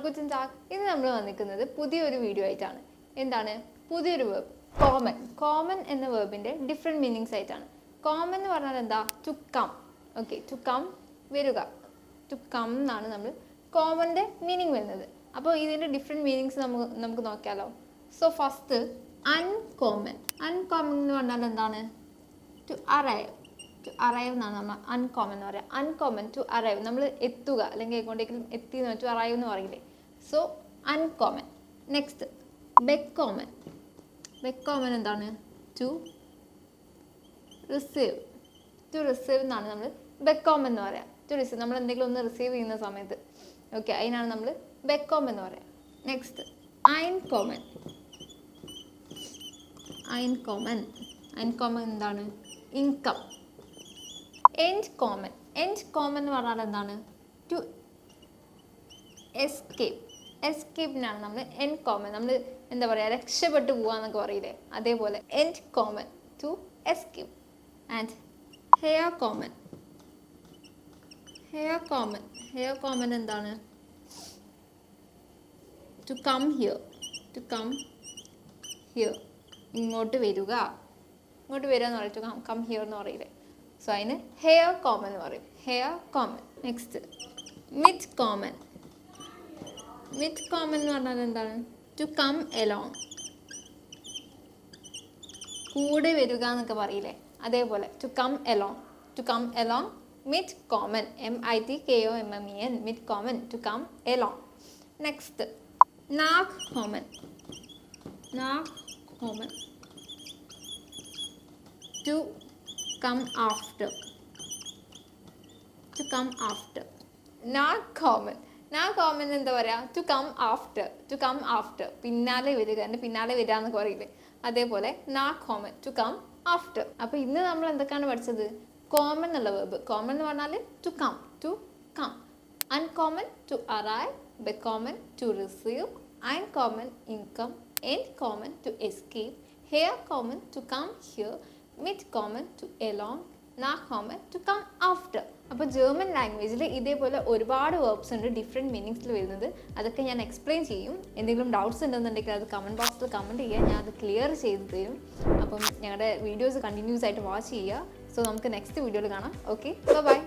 Guten tag. ഇന്ന് നമ്മൾ വന്നിരിക്കുന്നത് പുതിയൊരു വീഡിയോ ആയിട്ടാണ്. എന്താണ് പുതിയൊരു വേർബ്? കോമൺ. കോമൺ എന്ന വേർബിൻ്റെ ഡിഫറെൻറ്റ് മീനിങ്സ് ആയിട്ടാണ്. കോമൺ എന്ന് പറഞ്ഞാൽ എന്താ? To come. Okay, to come വരിക. ടു കം എന്നാണ് നമ്മൾ കോമൻ്റെ മീനിങ് വരുന്നത്. അപ്പോൾ ഇതിൻ്റെ ഡിഫറെൻറ്റ് മീനിങ്സ് നമുക്ക് നോക്കിയാലോ. So first uncommon. അൺകോമൺ എന്ന് പറഞ്ഞാൽ എന്താണ്? To arrive. ടു അറൈവ് എന്നാണ് നമ്മൾ അൺകോമൺ എന്ന് പറയുക. അൺകോമൺ ടു അറൈവ്, നമ്മൾ എത്തുക അല്ലെങ്കിൽ എങ്ങോട്ടേക്കും എത്തി എന്ന് ടു അറൈവ് എന്ന് പറയില്ലേ. സോ അൺകോമൺ. നെക്സ്റ്റ് ബെക്കോമൺ. ബെക്കോമൺ എന്താണ്? To receive. ടു റിസീവ് എന്നാണ് നമ്മൾ ബെക്കോമൺ എന്ന് പറയാം. ടു റിസീവ്, നമ്മൾ എന്തെങ്കിലും ഒന്ന് റിസീവ് ചെയ്യുന്ന സമയത്ത്, ഓക്കെ, അതിനാണ് നമ്മൾ ബെക്കോമൺ എന്ന് പറയാം. Next uncommon. അൺകോമൺ. അൺകോമൺ എന്താണ്? Income. End common. End common എന്ന് പറഞ്ഞാൽ എന്താണ്? To escape. എസ്കേപ്പിനാണ് നമ്മൾ എൻഡ് കോമൺ. നമ്മൾ എന്താ പറയുക, രക്ഷപ്പെട്ടു പോവാന്നൊക്കെ പറയില്ലേ, അതേപോലെ and come on to escape. And here come on. Here come on. Here come on എന്താണ്? To come here. To come here, ഇങ്ങോട്ട് വരിക. ഇങ്ങോട്ട് വരിക എന്ന് പറയും. ടു കം ഹിയർ എന്ന് പറയില്ലേ. സോ അതിന് ഹെയർ കോമൺ എന്ന് പറയും. ഹെയർ കോമൺ. നെക്സ്റ്റ് മിഡ് കോമൺ. മിഡ് കോമൺ എന്ന് പറഞ്ഞാൽ എന്താണ്? To come along. കൂടെ വരിക എന്നൊക്കെ പറയില്ലേ, അതേപോലെ to come along. To come along മിഡ് കോമൺ. MIDKOMMEN. മിഡ് കോമൺ, ടു കം എലോങ്. നെക്സ്റ്റ് നാഗ് കോമൺ. നാഗ് കോമൺ to come after. To come after. Not common. Not common എന്താ പറയുക? To come after. To come after, പിന്നാലെ വരിക, എൻ്റെ പിന്നാലെ വരിക എന്നൊക്കെ പറയില്ലേ, അതേപോലെ not common, to come after. അപ്പോൾ ഇന്ന് നമ്മൾ എന്തൊക്കെയാണ് പഠിച്ചത്? കോമൺ എന്നുള്ള വേർബ്. കോമൺ എന്ന് പറഞ്ഞാൽ to come, to come. Uncommon, to arrive. Becommon, to receive. Uncommon, income. End common, to escape. Here common, to come here. മിഡ് കോമൺ ടു എലോങ്. നാ കോമൺ ടു കം ആഫ്റ്റർ. അപ്പോൾ ജർമ്മൻ ലാംഗ്വേജിൽ ഇതേപോലെ ഒരുപാട് വേർബ്സ് ഉണ്ട് ഡിഫറെൻറ്റ് മീനിങ്സിൽ വരുന്നത്. അതൊക്കെ ഞാൻ എക്സ്പ്ലെയിൻ ചെയ്യും. എന്തെങ്കിലും ഡൗട്ട്സ് ഉണ്ടെന്നുണ്ടെങ്കിൽ അത് കമൻറ്റ് ബോക്സിൽ കമൻറ്റ് ചെയ്യുക, ഞാൻ അത് ക്ലിയർ ചെയ്ത് തരും. അപ്പം ഞങ്ങളുടെ വീഡിയോസ് കണ്ടിന്യൂസ് ആയിട്ട് വാച്ച് ചെയ്യുക. സോ നമുക്ക് നെക്സ്റ്റ് വീഡിയോയിൽ കാണാം. Okay, by.